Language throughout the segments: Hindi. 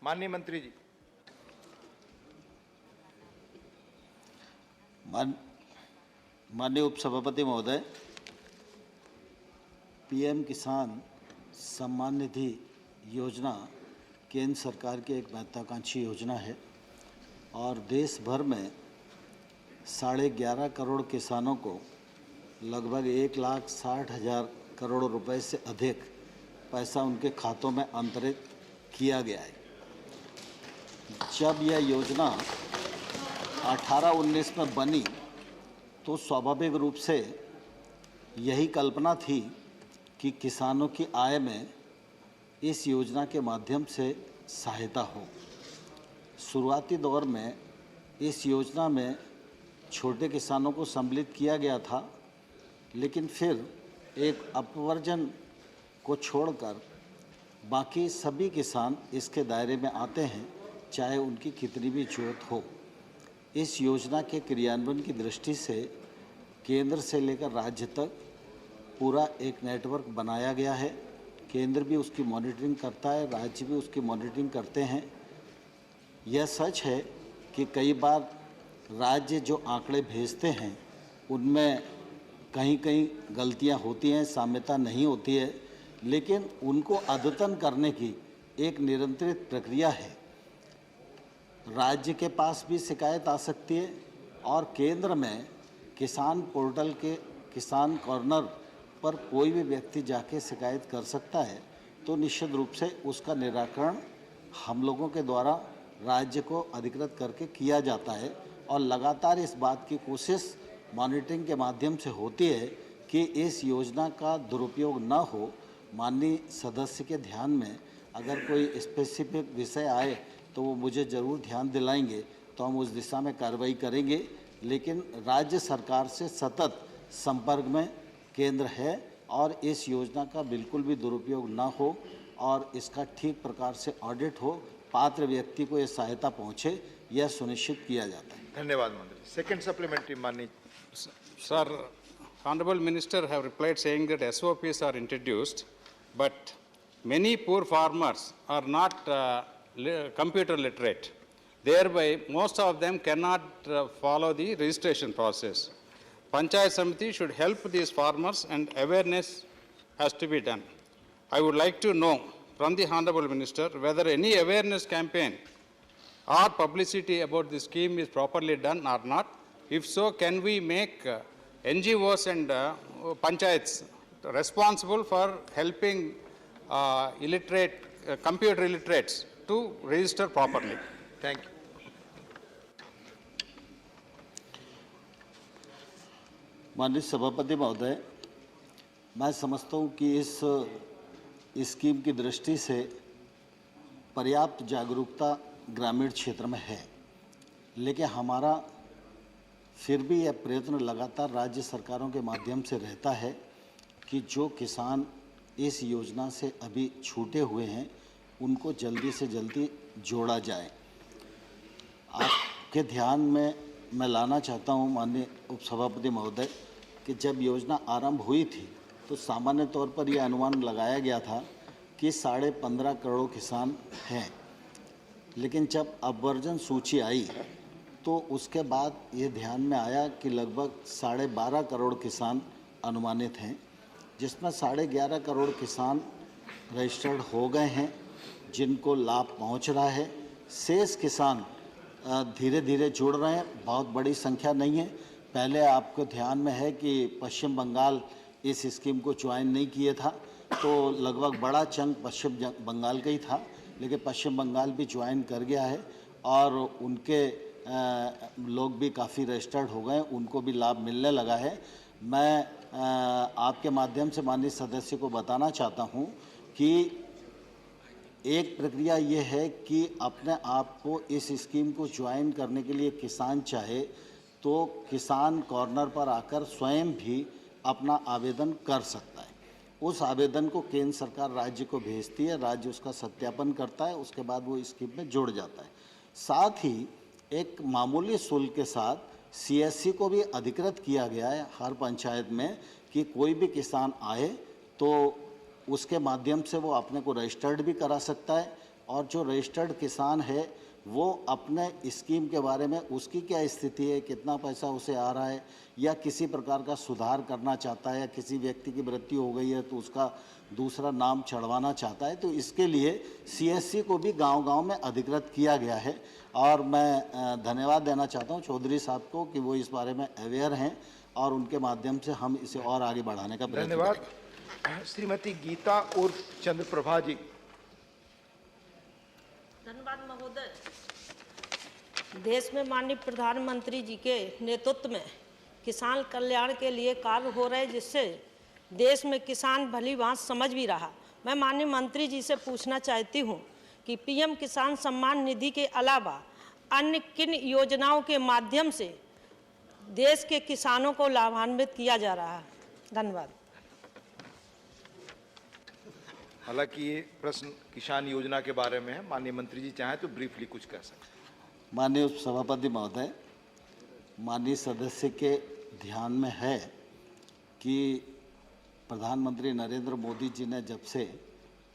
माननीय मंत्री जी। माननीय उपसभापति महोदय, पीएम किसान सम्मान निधि योजना केंद्र सरकार की एक महत्वाकांक्षी योजना है और देश भर में 11.5 करोड़ किसानों को लगभग 1,60,000 करोड़ रुपए से अधिक पैसा उनके खातों में अंतरित किया गया है। जब यह योजना 18-19 में बनी तो स्वाभाविक रूप से यही कल्पना थी कि किसानों की आय में इस योजना के माध्यम से सहायता हो। शुरुआती दौर में इस योजना में छोटे किसानों को सम्मिलित किया गया था, लेकिन फिर एक अपवर्जन को छोड़कर बाकी सभी किसान इसके दायरे में आते हैं, चाहे उनकी कितनी भी जोत हो। इस योजना के क्रियान्वयन की दृष्टि से केंद्र से लेकर राज्य तक पूरा एक नेटवर्क बनाया गया है। केंद्र भी उसकी मॉनिटरिंग करता है, राज्य भी उसकी मॉनिटरिंग करते हैं। यह सच है कि कई बार राज्य जो आंकड़े भेजते हैं उनमें कहीं कहीं गलतियां होती हैं, साम्यता नहीं होती है, लेकिन उनको अद्यतन करने की एक निरंतरित प्रक्रिया है। राज्य के पास भी शिकायत आ सकती है और केंद्र में किसान पोर्टल के किसान कॉर्नर पर कोई भी व्यक्ति जाके शिकायत कर सकता है। तो निश्चित रूप से उसका निराकरण हम लोगों के द्वारा राज्य को अधिकृत करके किया जाता है और लगातार इस बात की कोशिश मॉनिटरिंग के माध्यम से होती है कि इस योजना का दुरुपयोग न हो। माननीय सदस्य के ध्यान में अगर कोई स्पेसिफिक विषय आए तो वो मुझे ज़रूर ध्यान दिलाएंगे, तो हम उस दिशा में कार्रवाई करेंगे। लेकिन राज्य सरकार से सतत संपर्क में केंद्र है और इस योजना का बिल्कुल भी दुरुपयोग न हो और इसका ठीक प्रकार से ऑडिट हो, पात्र व्यक्ति को ये सहायता पहुँचे, यह सुनिश्चित किया जाता है। धन्यवाद मंत्री। सेकंड सप्लीमेंट्री माननीय। Sir, Honorable Minister have replied saying that SOPs are introduced, but many poor farmers are not computer literate. Thereby, most of them cannot follow the registration process. Panchayat Samiti should help these farmers and awareness has to be done. I would like to know from the Honorable Minister whether any awareness campaign or publicity about the scheme is properly done or not. If so, can we make NGOs and panchayats responsible for helping illiterate, computer illiterates to register properly? Thank you. माननीय सभापति महोदय, मैं समझता हूँ कि इस स्कीम की दृष्टि से पर्याप्त जागरूकता ग्रामीण क्षेत्र में है, लेकिन हमारा फिर भी यह प्रयत्न लगातार राज्य सरकारों के माध्यम से रहता है कि जो किसान इस योजना से अभी छूटे हुए हैं उनको जल्दी से जल्दी जोड़ा जाए। आपके ध्यान में मैं लाना चाहता हूं माननीय उपसभापति महोदय कि जब योजना आरंभ हुई थी तो सामान्य तौर पर यह अनुमान लगाया गया था कि 15.5 करोड़ किसान हैं, लेकिन जब अपवर्जन सूची आई तो उसके बाद ये ध्यान में आया कि लगभग 12.5 करोड़ किसान अनुमानित हैं, जिसमें 11.5 करोड़ किसान रजिस्टर्ड हो गए हैं जिनको लाभ पहुंच रहा है। शेष किसान धीरे धीरे जुड़ रहे हैं, बहुत बड़ी संख्या नहीं है। पहले आपको ध्यान में है कि पश्चिम बंगाल इस स्कीम को ज्वाइन नहीं किए था, तो लगभग बड़ा चंक पश्चिम बंगाल का ही था, लेकिन पश्चिम बंगाल भी ज्वाइन कर गया है और उनके लोग भी काफ़ी रजिस्टर्ड हो गए, उनको भी लाभ मिलने लगा है। मैं आपके माध्यम से माननीय सदस्य को बताना चाहता हूं कि एक प्रक्रिया ये है कि अपने आप को इस स्कीम को ज्वाइन करने के लिए किसान चाहे तो किसान कॉर्नर पर आकर स्वयं भी अपना आवेदन कर सकता है। उस आवेदन को केंद्र सरकार राज्य को भेजती है, राज्य उसका सत्यापन करता है, उसके बाद वो स्कीम में जुड़ जाता है। साथ ही एक मामूली शुल्क के साथ CSC को भी अधिकृत किया गया है हर पंचायत में कि कोई भी किसान आए तो उसके माध्यम से वो अपने को रजिस्टर्ड भी करा सकता है और जो रजिस्टर्ड किसान है वो अपने स्कीम के बारे में उसकी क्या स्थिति है, कितना पैसा उसे आ रहा है, या किसी प्रकार का सुधार करना चाहता है, या किसी व्यक्ति की मृत्यु हो गई है तो उसका दूसरा नाम चढ़वाना चाहता है, तो इसके लिए सीएससी को भी गांव-गांव में अधिकृत किया गया है। और मैं धन्यवाद देना चाहता हूं चौधरी साहब को कि वो इस बारे में अवेयर हैं और उनके माध्यम से हम इसे और आगे बढ़ाने का प्रयत्न धन्यवाद। करेंगे। श्रीमती गीता उर्फ चंद्रप्रभा जी। धन्यवाद महोदय। देश में माननीय प्रधानमंत्री जी के नेतृत्व में किसान कल्याण के लिए कार्य हो रहे, जिससे देश में किसान भली भांति समझ भी रहा। मैं माननीय मंत्री जी से पूछना चाहती हूं कि पीएम किसान सम्मान निधि के अलावा अन्य किन योजनाओं के माध्यम से देश के किसानों को लाभान्वित किया जा रहा है। धन्यवाद। हालांकि ये प्रश्न किसान योजना के बारे में है, माननीय मंत्री जी चाहें तो ब्रीफली कुछ कह सकते हैं। माननीय उपसभापति महोदय, माननीय सदस्य के ध्यान में है कि प्रधानमंत्री नरेंद्र मोदी जी ने जब से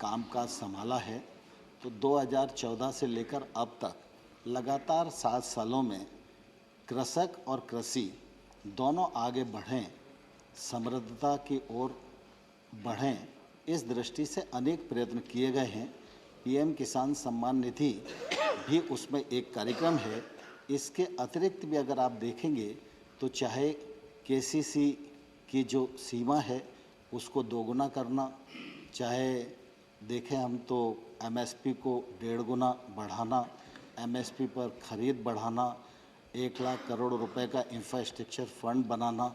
कामकाज संभाला है तो 2014 से लेकर अब तक लगातार 7 सालों में कृषक और कृषि दोनों आगे बढ़ें, समृद्धता की ओर बढ़ें, इस दृष्टि से अनेक प्रयत्न किए गए हैं। पीएम किसान सम्मान निधि भी उसमें एक कार्यक्रम है। इसके अतिरिक्त भी अगर आप देखेंगे तो चाहे केसीसी की जो सीमा है उसको दोगुना करना, चाहे देखें हम तो एमएसपी को 1.5 गुना बढ़ाना, एमएसपी पर खरीद बढ़ाना, 1 लाख करोड़ रुपए का इंफ्रास्ट्रक्चर फंड बनाना,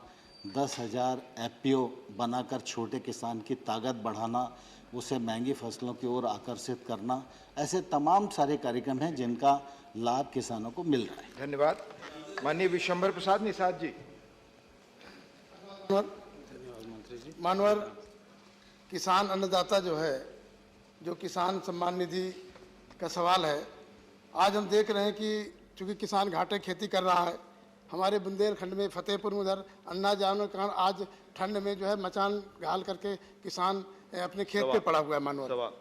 10,000 एफपीओ बनाकर छोटे किसान की ताकत बढ़ाना, उसे महंगी फसलों की ओर आकर्षित करना, ऐसे तमाम सारे कार्यक्रम हैं जिनका लाभ किसानों को मिल रहा है। धन्यवाद। माननीय विशंबर प्रसाद निषाद जी। मानवर किसान अन्नदाता जो है, जो किसान सम्मान निधि का सवाल है, आज हम देख रहे हैं कि चूंकि किसान घाटे खेती कर रहा है, हमारे बुंदेलखंड में फतेहपुर में उधर अन्ना जाने के कारण आज ठंड में जो है मचान घाल करके किसान अपने खेत पे पड़ा हुआ है। मानवर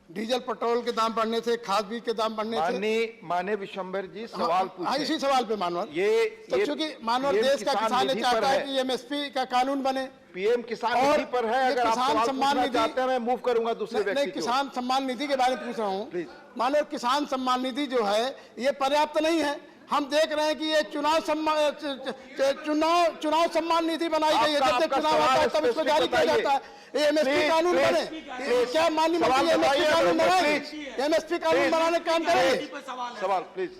डीजल पेट्रोल के दाम बढ़ने से, खाद बीज के दाम बढ़ने से माननीय विशंबर जी सवाल पूछे। इसी सवाल पे मानवर तो चूंकि मानवर देश का किसान ये चाहता है कि एमएसपी का कानून बने। पीएम किसान निधि पर है, अगर आप सवाल पूछना चाहते हैं मैं मूव करूंगा दूसरे व्यक्ति नहीं, किसान सम्मान निधि के बारे में पूछ रहा हूँ। मानो किसान सम्मान निधि जो है ये पर्याप्त नहीं है। हम देख रहे हैं कि ये चुनाव सम्मान निधि बनाई गई है, जब तक चुनाव आता है तब इसको जारी किया जाता है। एमएसपी कानून बने, क्या माननीय मंत्री एमएसपी कानून बनाए, एमएसपी कानून बनाने का काम करेंगे। सवाल प्लीज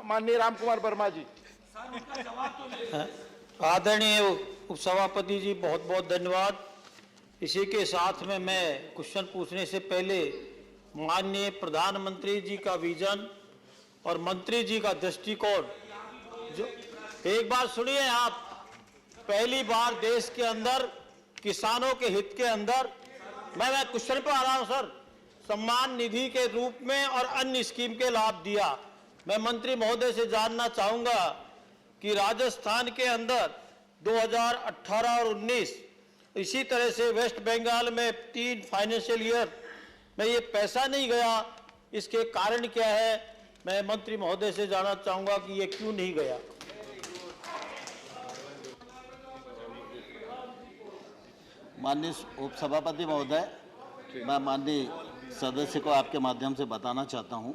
माननीय राम कुमार वर्मा जी। आदरणीय उपसभापति जी, बहुत बहुत धन्यवाद। इसी के साथ में मैं क्वेश्चन पूछने से पहले माननीय प्रधानमंत्री जी का विजन और मंत्री जी का दृष्टिकोण, जो एक बार सुनिए आप, पहली बार देश के अंदर किसानों के हित के अंदर, मैं क्वेश्चन पर आ रहा हूं सर, सम्मान निधि के रूप में और अन्य स्कीम के लाभ दिया। मैं मंत्री महोदय से जानना चाहूंगा कि राजस्थान के अंदर 2018 और 19 इसी तरह से वेस्ट बंगाल में 3 फाइनेंशियल ईयर में ये पैसा नहीं गया, इसके कारण क्या है? मैं मंत्री महोदय से जानना चाहूंगा कि ये क्यों नहीं गया। माननीय उपसभापति महोदय, मैं माननीय सदस्य को आपके माध्यम से बताना चाहता हूं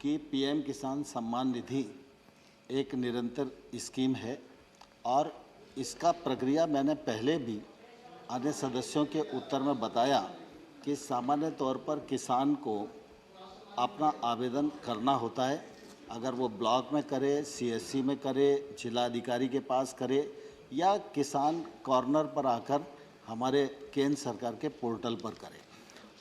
कि पीएम किसान सम्मान निधि एक निरंतर स्कीम है और इसका प्रक्रिया मैंने पहले भी अन्य सदस्यों के उत्तर में बताया कि सामान्य तौर पर किसान को अपना आवेदन करना होता है। अगर वो ब्लॉक में करे, सीएससी में करे, जिलाधिकारी के पास करे या किसान कॉर्नर पर आकर हमारे केंद्र सरकार के पोर्टल पर करे,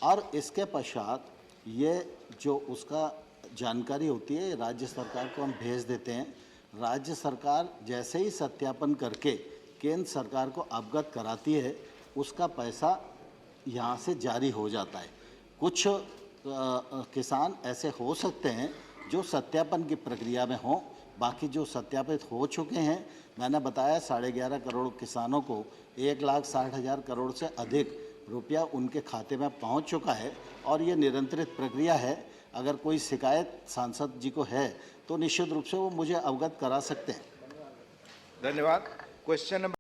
और इसके पश्चात ये जो उसका जानकारी होती है राज्य सरकार को हम भेज देते हैं। राज्य सरकार जैसे ही सत्यापन करके केंद्र सरकार को अवगत कराती है, उसका पैसा यहाँ से जारी हो जाता है। कुछ किसान ऐसे हो सकते हैं जो सत्यापन की प्रक्रिया में हों, बाकी जो सत्यापित हो चुके हैं, मैंने बताया 11.5 करोड़ किसानों को 1,60,000 करोड़ से अधिक रुपया उनके खाते में पहुंच चुका है और ये निरंतरित प्रक्रिया है। अगर कोई शिकायत सांसद जी को है तो निश्चित रूप से वो मुझे अवगत करा सकते हैं। धन्यवाद। Question number